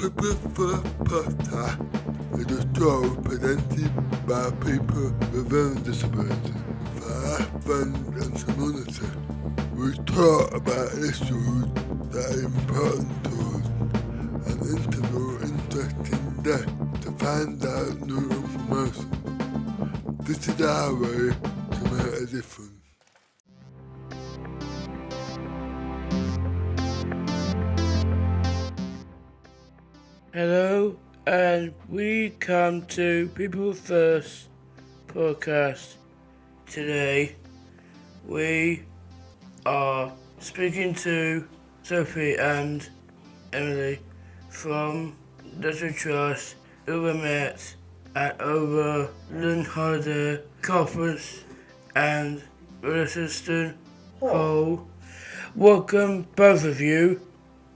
People First podcast is a show presented by people with disabilities. For our friends and community, we talk about issues that are important to us and interview interesting guests to find out new information. This is our way to make a difference. Hello, and we come to People First podcast. Today, we are speaking to Sophie and Emily from the Trust, who we met at our London Holiday Conference and Williston Hall. Welcome, both of you.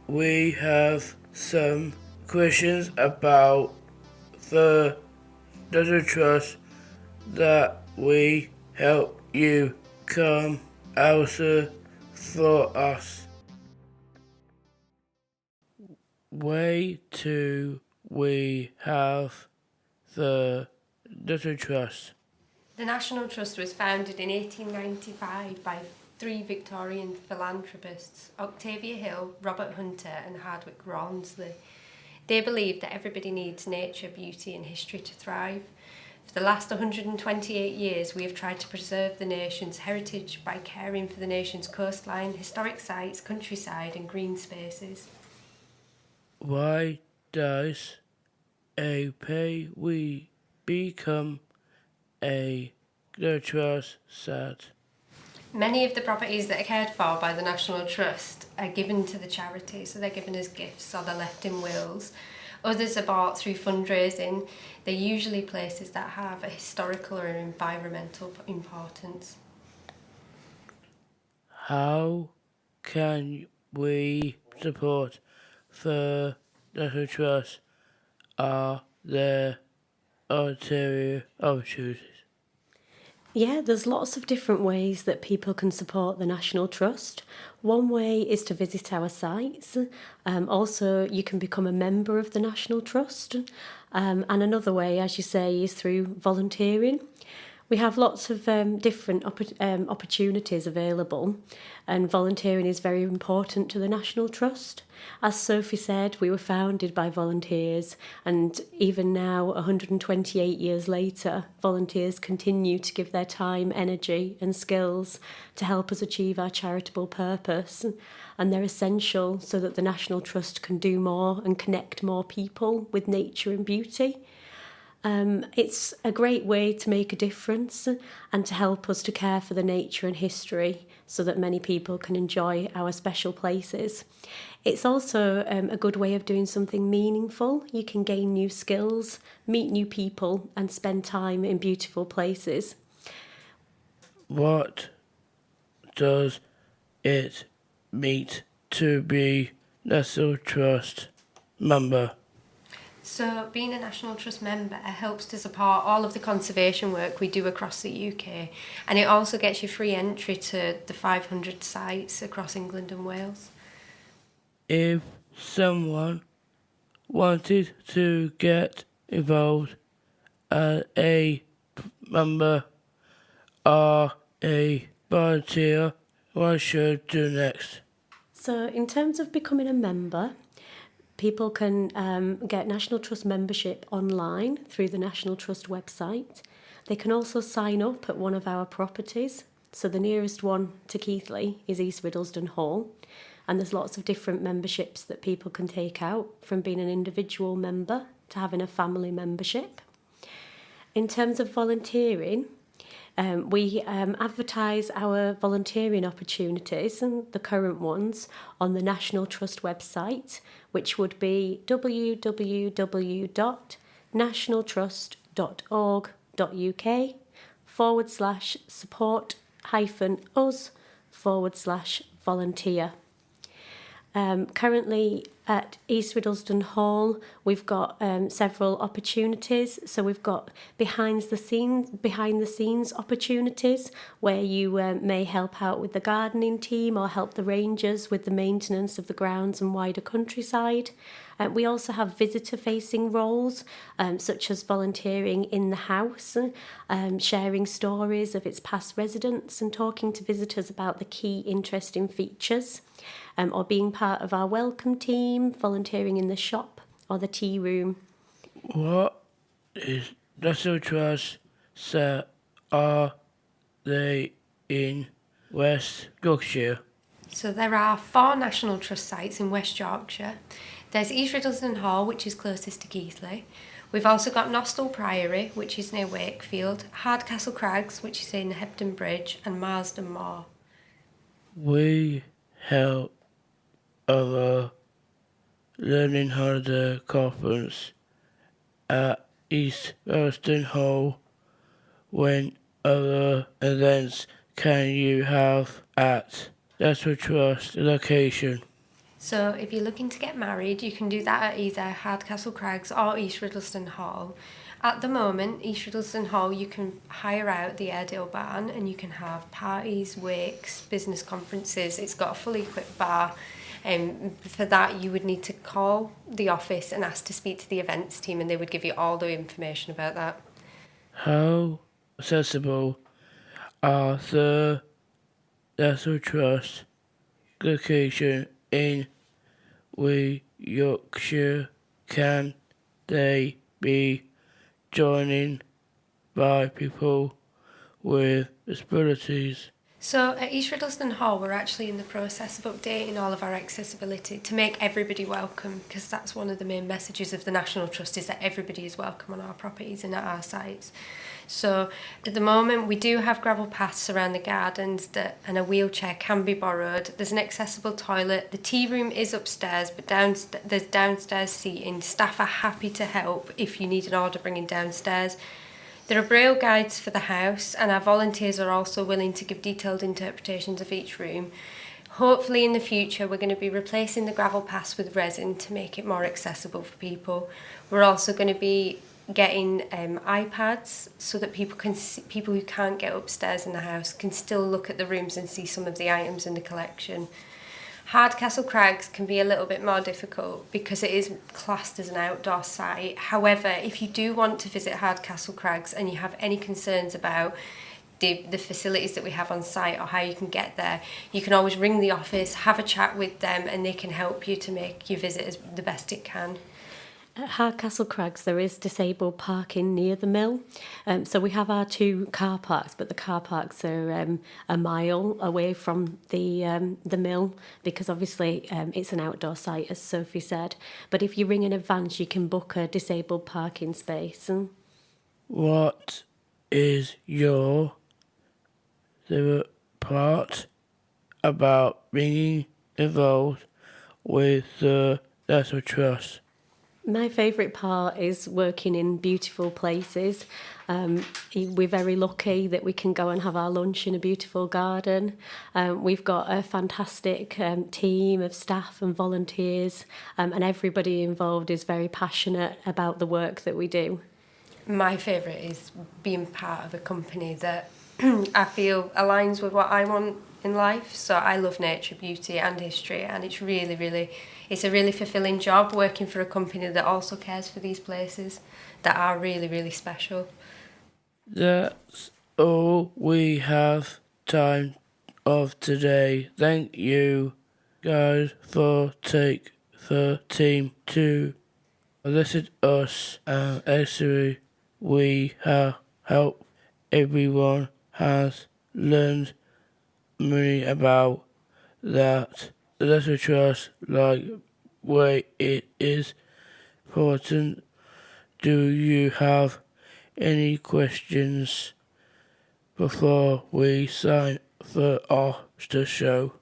We have some questions about the Trust that we help you come answer for us. Way to we have the Trust. The National Trust was founded in 1895 by three Victorian philanthropists, Octavia Hill, Robert Hunter and Hardwick Rawnsley. They believed that everybody needs nature, beauty and history to thrive. For the last 128 years, we have tried to preserve the nation's heritage by caring for the nation's coastline, historic sites, countryside and green spaces. Why does a pay we become a trust set? Many of the properties that are cared for by the National Trust are given to the charity, so they're given as gifts or they're left in wills. Others are bought through fundraising. They're usually places that have a historical or environmental importance. How can we support the National Trust? Are there ulterior opportunities? Yeah, there's lots of different ways that people can support the National Trust. One way is to visit our sites. Also, you can become a member of the National Trust. And another way, as you say, is through volunteering. We have lots of different opportunities available, and volunteering is very important to the National Trust. As Sophie said, we were founded by volunteers, and even now, 128 years later, volunteers continue to give their time, energy and skills to help us achieve our charitable purpose, and they're essential so that the National Trust can do more and connect more people with nature and beauty. It's a great way to make a difference and to help us to care for the nature and history so that many people can enjoy our special places. It's also a good way of doing something meaningful. You can gain new skills, meet new people and spend time in beautiful places. What does it mean to be National Trust member? So being a National Trust member helps to support all of the conservation work we do across the UK, and it also gets you free entry to the 500 sites across England and Wales. If someone wanted to get involved as a member or a volunteer, what should do next? So in terms of becoming a member, people can get National Trust membership online through the National Trust website. They can also sign up at one of our properties. So the nearest one to Keighley is East Riddlesden Hall. And there's lots of different memberships that people can take out, from being an individual member to having a family membership. In terms of volunteering, we advertise our volunteering opportunities, and the current ones, on the National Trust website, which would be www.nationaltrust.org.uk/support-us/volunteer. Currently, At East Riddlesden Hall, we've got several opportunities. So we've got behind the scenes opportunities where you may help out with the gardening team or help the rangers with the maintenance of the grounds and wider countryside. We also have visitor-facing roles, such as volunteering in the house, sharing stories of its past residents and talking to visitors about the key interesting features, or being part of our welcome team, volunteering in the shop or the tea room. What is National Trust set are they in West Yorkshire? So there are 4 National Trust sites in West Yorkshire. There's East Riddlesden Hall, which is closest to Keighley. We've also got Nostell Priory, which is near Wakefield, Hardcastle Crags, which is in Hebden Bridge, and Marsden Moor. We help other learning holiday conference at East Riddlesden Hall. When other events can you have at National Trust location? So if you're looking to get married, you can do that at either Hardcastle Crags or East Riddlesden Hall. At the moment, East Riddlesden Hall, you can hire out the Airedale barn and you can have parties, wakes, business conferences. It's got a fully equipped bar. For that, you would need to call the office and ask to speak to the events team, and they would give you all the information about that. How accessible are the National Trust location in Yorkshire? Can they be joining by people with disabilities? So at East Riddlesden Hall, we're actually in the process of updating all of our accessibility to make everybody welcome, because that's one of the main messages of the National Trust, is that everybody is welcome on our properties and at our sites. So at the moment, we do have gravel paths around the gardens and a wheelchair can be borrowed. There's an accessible toilet. The tea room is upstairs, but there's downstairs seating. Staff are happy to help if you need an order bringing downstairs. There are braille guides for the house, and our volunteers are also willing to give detailed interpretations of each room. Hopefully in the future we're going to be replacing the gravel paths with resin to make it more accessible for people. We're also going to be getting iPads so that people who can't get upstairs in the house can still look at the rooms and see some of the items in the collection. Hardcastle Crags can be a little bit more difficult because it is classed as an outdoor site. However, if you do want to visit Hardcastle Crags and you have any concerns about the facilities that we have on site or how you can get there, you can always ring the office, have a chat with them, and they can help you to make your visit the best it can. At Hardcastle Crags, there is disabled parking near the mill. So we have our 2 car parks, but the car parks are a mile away from the mill, because obviously it's an outdoor site, as Sophie said. But if you ring in advance, you can book a disabled parking space. What is your favourite part about being involved with the National Trust? My favourite part is working in beautiful places. We're very lucky that we can go and have our lunch in a beautiful garden. We've got a fantastic team of staff and volunteers, and everybody involved is very passionate about the work that we do. My favourite is being part of a company that I feel aligns with what I want in life. So I love nature, beauty and history, and it's it's a really fulfilling job working for a company that also cares for these places that are really, really special. That's all we have time of today. Thank you guys for take the team to visit us, and actually we have helped everyone has learned many about that. The National Trust, like way it is important. Do you have any questions before we sign off the show?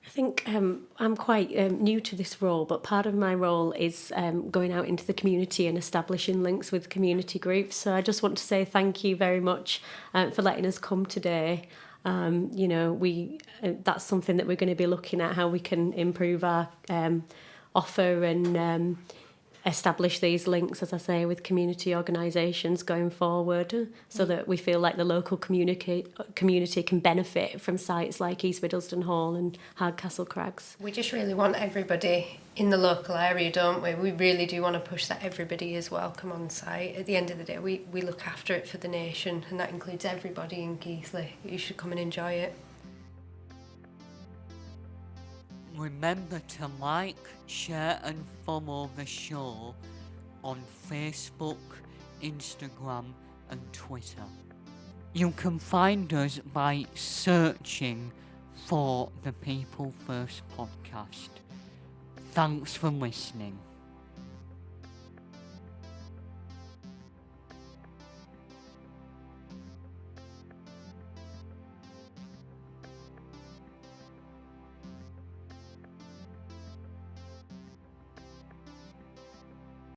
I think I'm quite new to this role, but part of my role is going out into the community and establishing links with community groups. So I just want to say thank you very much for letting us come today. You know, that's something that we're going to be looking at, how we can improve our offer and establish these links, as I say, with community organisations going forward, so that we feel like the local community can benefit from sites like East Biddleston Hall and Hardcastle Crags. We just really want everybody in the local area, don't we? We really do want to push that everybody is welcome on site. At the end of the day, we look after it for the nation, and that includes everybody in Keighley. You should come and enjoy it. Remember to like, share and follow the show on Facebook, Instagram and Twitter. You can find us by searching for the People First podcast. Thanks for listening.